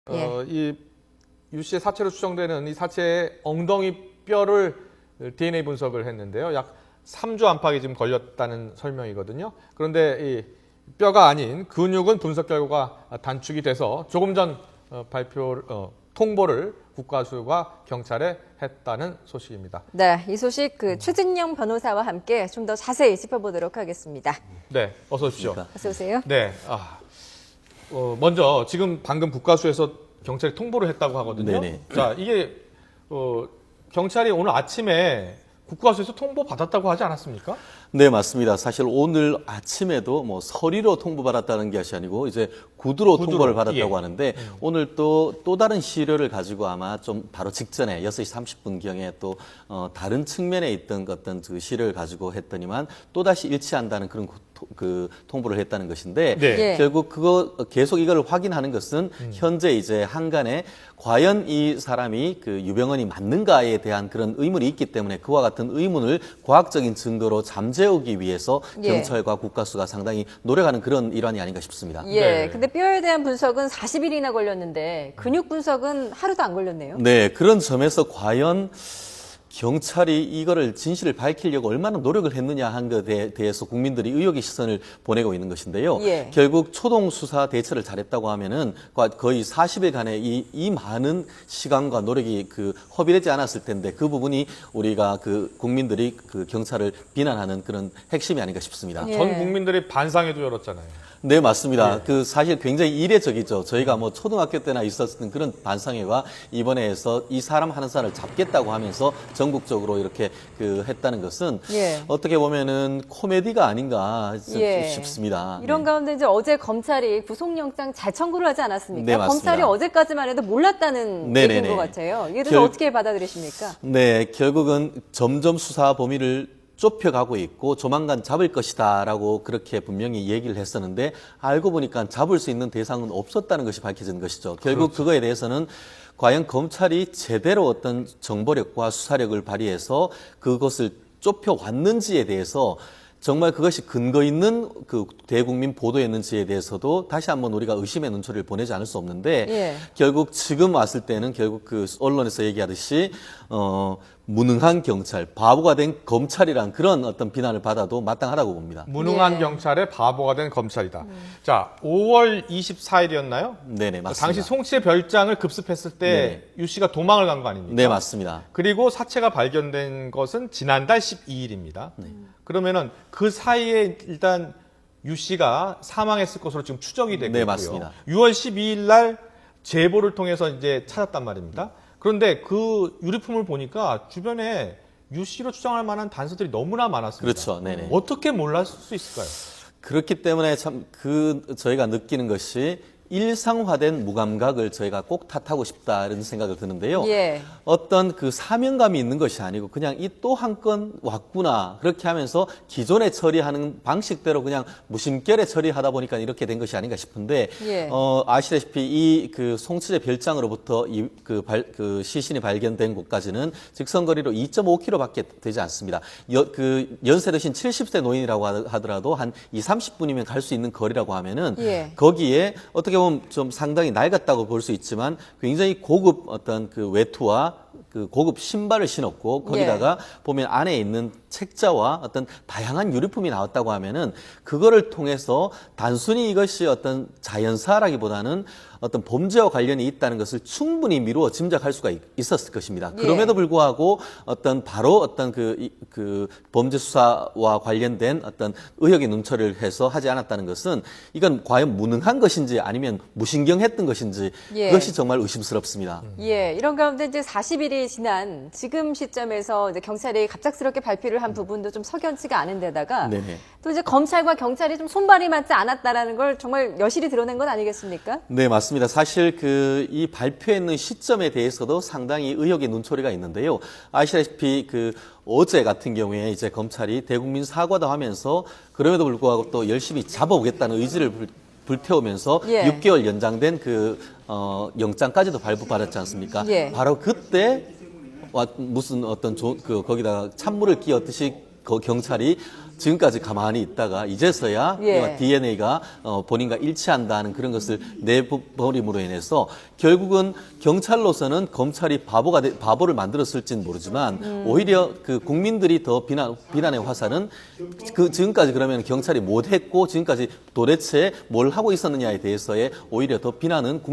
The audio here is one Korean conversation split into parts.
이 유 씨의 사체로 추정되는 이 사체의 엉덩이 뼈를 DNA 분석을 했는데요. 약 3주 안팎이 지금 걸렸다는 설명이거든요. 그런데 이 뼈가 아닌 근육은 분석 결과가 단축이 돼서 조금 전 통보를 국과수가 경찰에 했다는 소식입니다. 네, 이 소식 최진영 변호사와 함께 좀 더 자세히 짚어보도록 하겠습니다. 네, 어서 오십시오. 어서 오세요. 네, 먼저 지금 방금 국과수에서 경찰이 통보를 했다고 하거든요. 네네. 자, 이게 경찰이 오늘 아침에 국과수에서 통보 받았다고 하지 않았습니까? 네, 맞습니다. 사실 오늘 아침에도 뭐 서류로 통보받았다는 것이 아니고 이제 구두로 통보를 받았다고 하는데 오늘 또 다른 시료를 가지고 아마 좀 바로 직전에 6시 30분경에 또 다른 측면에 있던 어떤 그 시료를 가지고 했더니만 또다시 일치한다는 그런 그 통보를 했다는 것인데 네. 결국 그거 계속 이걸 확인하는 것은 현재 이제 한간에 과연 이 사람이 그 유병헌이 맞는가에 대한 그런 의문이 있기 때문에 그와 같은 의문을 과학적인 증거로 잠재우기 위해서 경찰과 국과수가 상당히 노력하는 그런 일환이 아닌가 싶습니다. 예, 근데 뼈에 대한 분석은 40일이나 걸렸는데 근육 분석은 하루도 안 걸렸네요. 네, 그런 점에서 과연 경찰이 이거를 진실을 밝히려고 얼마나 노력을 했느냐 한 것에 대해서 국민들이 의혹의 시선을 보내고 있는 것인데요. 결국 초동 수사 대처를 잘했다고 하면은 거의 40일간의 이 많은 시간과 노력이 허비되지 않았을 텐데 그 부분이 우리가 국민들이 경찰을 비난하는 그런 핵심이 아닌가 싶습니다. 전 국민들이 반상회도 열었잖아요. 네, 맞습니다. 사실 굉장히 이례적이죠. 저희가 뭐 초등학교 때나 있었던 그런 반상회가 이번에 해서 이 사람 한 사람을 잡겠다고 하면서 전국적으로 이렇게 했다는 것은 어떻게 보면은 코미디가 아닌가 싶습니다. 이런 가운데 이제 어제 검찰이 구속영장 잘 청구를 하지 않았습니까? 네, 맞습니다. 검찰이 어제까지만 해도 몰랐다는 얘기인 것 같아요. 이에 대해서 어떻게 받아들이십니까? 네, 결국은 점점 수사 범위를 좁혀가고 있고 조만간 잡을 것이다라고 그렇게 분명히 얘기를 했었는데 알고 보니까 잡을 수 있는 대상은 없었다는 것이 밝혀진 것이죠. 결국 그거에 대해서는 과연 검찰이 제대로 어떤 정보력과 수사력을 발휘해서 그것을 좁혀왔는지에 대해서 정말 그것이 근거 있는 대국민 보도였는지에 대해서도 다시 한번 우리가 의심의 눈초리를 보내지 않을 수 없는데 결국 지금 왔을 때는 결국 언론에서 얘기하듯이 무능한 경찰, 바보가 된 검찰이란 그런 어떤 비난을 받아도 마땅하다고 봅니다. 무능한 경찰의 바보가 된 검찰이다. 자, 5월 24일이었나요? 네네, 맞습니다. 당시 송치의 별장을 급습했을 때 유 씨가 도망을 간 거 아닙니까? 네, 맞습니다. 그리고 사체가 발견된 것은 지난달 12일입니다. 그러면은 그 사이에 일단 유 씨가 사망했을 것으로 지금 추정이 되고 있고요. 맞습니다. 6월 12일 날 제보를 통해서 이제 찾았단 말입니다. 그런데 그 유류품을 보니까 주변에 유 씨로 추정할 만한 단서들이 너무나 많았습니다. 그렇죠. 네네. 어떻게 몰랐을 수 있을까요? 그렇기 때문에 참 저희가 느끼는 것이 일상화된 무감각을 저희가 꼭 탓하고 싶다는 생각을 드는데요. 어떤 사명감이 있는 것이 아니고 그냥 이 또 한 건 왔구나 그렇게 하면서 기존에 처리하는 방식대로 그냥 무심결에 처리하다 보니까 이렇게 된 것이 아닌가 싶은데 아시다시피 이 송치제 별장으로부터 시신이 발견된 곳까지는 직선거리로 2.5km밖에 되지 않습니다. 연세 드신 70세 노인이라고 하더라도 한 30분이면 갈 수 있는 거리라고 하면은 거기에 어떻게 보면 좀 상당히 낡았다고 볼 수 있지만 굉장히 고급 어떤 외투와 고급 신발을 신었고 거기다가 보면 안에 있는 책자와 어떤 다양한 유류품이 나왔다고 하면은 그거를 통해서 단순히 이것이 어떤 자연사라기보다는 어떤 범죄와 관련이 있다는 것을 충분히 미루어 짐작할 수가 있었을 것입니다. 그럼에도 불구하고 바로 어떤 범죄 수사와 관련된 어떤 의혹의 눈초리를 해서 하지 않았다는 것은 이건 과연 무능한 것인지 아니면 무신경했던 것인지 그것이 정말 의심스럽습니다. 이런 가운데 이제 40일이 지난 지금 시점에서 이제 경찰이 갑작스럽게 발표를 한 부분도 좀 석연치가 않은 데다가 또 이제 검찰과 경찰이 좀 손발이 맞지 않았다라는 걸 정말 여실히 드러낸 건 아니겠습니까? 네, 맞습니다. 사실 이 발표했는 시점에 대해서도 상당히 의혹의 눈초리가 있는데요. 아시다시피 어제 같은 경우에 이제 검찰이 대국민 사과도 하면서 그럼에도 불구하고 또 열심히 잡아오겠다는 의지를 불태우면서 6개월 연장된 영장까지도 발부받았지 않습니까? 바로 그때 무슨 어떤 거기다가 찬물을 끼얹듯이 경찰이 지금까지 가만히 있다가 이제서야 예. DNA가 본인과 일치한다는 그런 것을 내버림으로 인해서 결국은 경찰로서는 검찰이 바보를 만들었을지는 모르지만 오히려 그 국민들이 더 비난의 화살은 지금까지 그러면 경찰이 못했고 지금까지 도대체 뭘 하고 있었느냐에 대해서의 오히려 더 비난은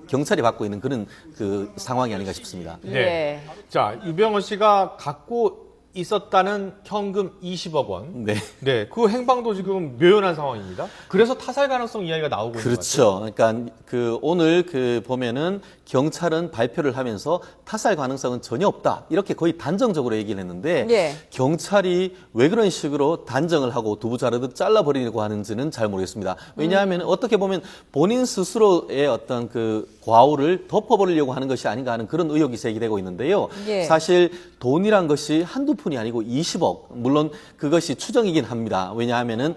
경찰이 받고 있는 그런 그 상황이 아닌가 싶습니다. 네. 예. 자, 유병헌 씨가 갖고 있었다는 현금 20억 원. 네. 네. 그 행방도 지금 묘연한 상황입니다. 그래서 타살 가능성 이야기가 나오고 있는 것 같아요. 그렇죠. 그러니까 오늘 보면은 경찰은 발표를 하면서 타살 가능성은 전혀 없다. 이렇게 거의 단정적으로 얘기를 했는데 예. 경찰이 왜 그런 식으로 단정을 하고 두부 자르듯 잘라버리려고 하는지는 잘 모르겠습니다. 왜냐하면 어떻게 보면 본인 스스로의 어떤 그 과오를 덮어버리려고 하는 것이 아닌가 하는 그런 의혹이 제기되고 있는데요. 예. 사실 돈이란 것이 한두 푼이 아니고 20억. 물론 그것이 추정이긴 합니다. 왜냐하면은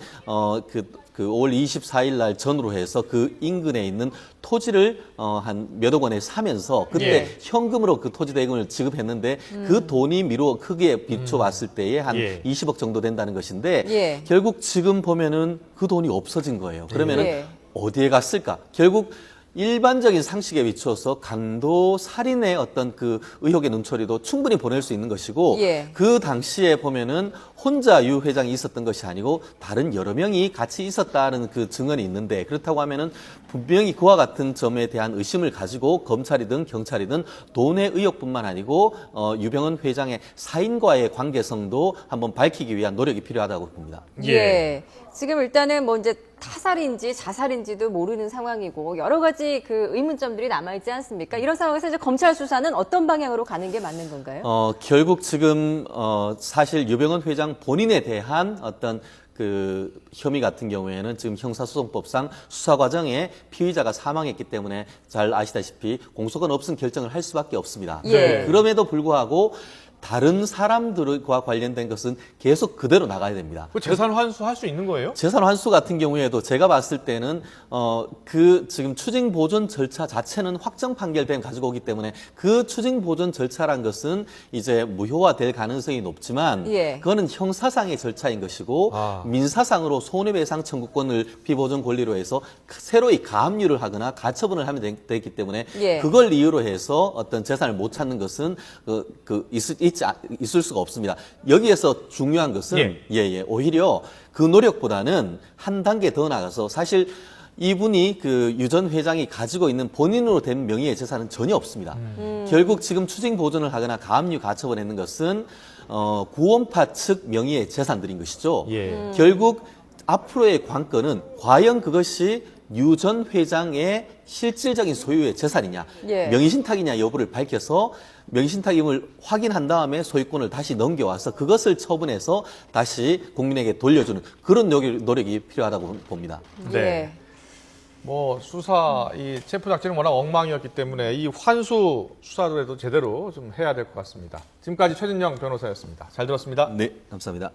그 5월 24일 날 전후로 해서 그 인근에 있는 토지를 한 몇억 원에 사면서 그때 예. 현금으로 그 토지 대금을 지급했는데 그 돈이 미루어 크게 비춰봤을 때에 한 예. 20억 정도 된다는 것인데 예. 결국 지금 보면은 그 돈이 없어진 거예요. 그러면은 예. 어디에 갔을까? 결국 일반적인 상식에 비추어서 강도 살인의 어떤 그 의혹의 눈초리도 충분히 보낼 수 있는 것이고 예. 그 당시에 보면은 혼자 유 회장이 있었던 것이 아니고 다른 여러 명이 같이 있었다는 그 증언이 있는데 그렇다고 하면은 분명히 그와 같은 점에 대한 의심을 가지고 검찰이든 경찰이든 돈의 의혹뿐만 아니고 유병헌 회장의 사인과의 관계성도 한번 밝히기 위한 노력이 필요하다고 봅니다. 예. 지금 일단은 뭐 이제 타살인지 자살인지도 모르는 상황이고 여러 가지 그 의문점들이 남아있지 않습니까? 이런 상황에서 이제 검찰 수사는 어떤 방향으로 가는 게 맞는 건가요? 결국 지금 사실 유병헌 회장 본인에 대한 어떤 그 혐의 같은 경우에는 지금 형사소송법상 수사 과정에 피의자가 사망했기 때문에 잘 아시다시피 공소권 없음 결정을 할 수밖에 없습니다. 예. 그럼에도 불구하고 다른 사람들과 관련된 것은 계속 그대로 나가야 됩니다. 그 재산 환수할 수 있는 거예요? 재산 환수 같은 경우에도 제가 봤을 때는 지금 추징 보존 절차 자체는 확정 판결된 가지고 오기 때문에 그 추징 보존 절차란 것은 이제 무효화될 가능성이 높지만 예. 그거는 형사상의 절차인 것이고 민사상으로 손해배상 청구권을 비보존 권리로 해서 새로이 가압류를 하거나 가처분을 하면 되기 때문에 예. 그걸 이유로 해서 어떤 재산을 못 찾는 것은 있을 수가 없습니다. 여기에서 중요한 것은 오히려 그 노력보다는 한 단계 더 나가서 사실 이분이 그 유 전 회장이 가지고 있는 본인으로 된 명의의 재산은 전혀 없습니다. 결국 지금 추징 보존을 하거나 가압류 가처분했는 것은 구원파 측 명의의 재산들인 것이죠. 결국 앞으로의 관건은 과연 그것이 유 전 회장의 실질적인 소유의 재산이냐, 명의신탁이냐 여부를 밝혀서 명의신탁임을 확인한 다음에 소유권을 다시 넘겨와서 그것을 처분해서 다시 국민에게 돌려주는 그런 노력이 필요하다고 봅니다. 네. 뭐 수사 이 체포 작전은 워낙 엉망이었기 때문에 이 환수 수사라도 제대로 좀 해야 될 것 같습니다. 지금까지 최진영 변호사였습니다. 잘 들었습니다. 네, 감사합니다.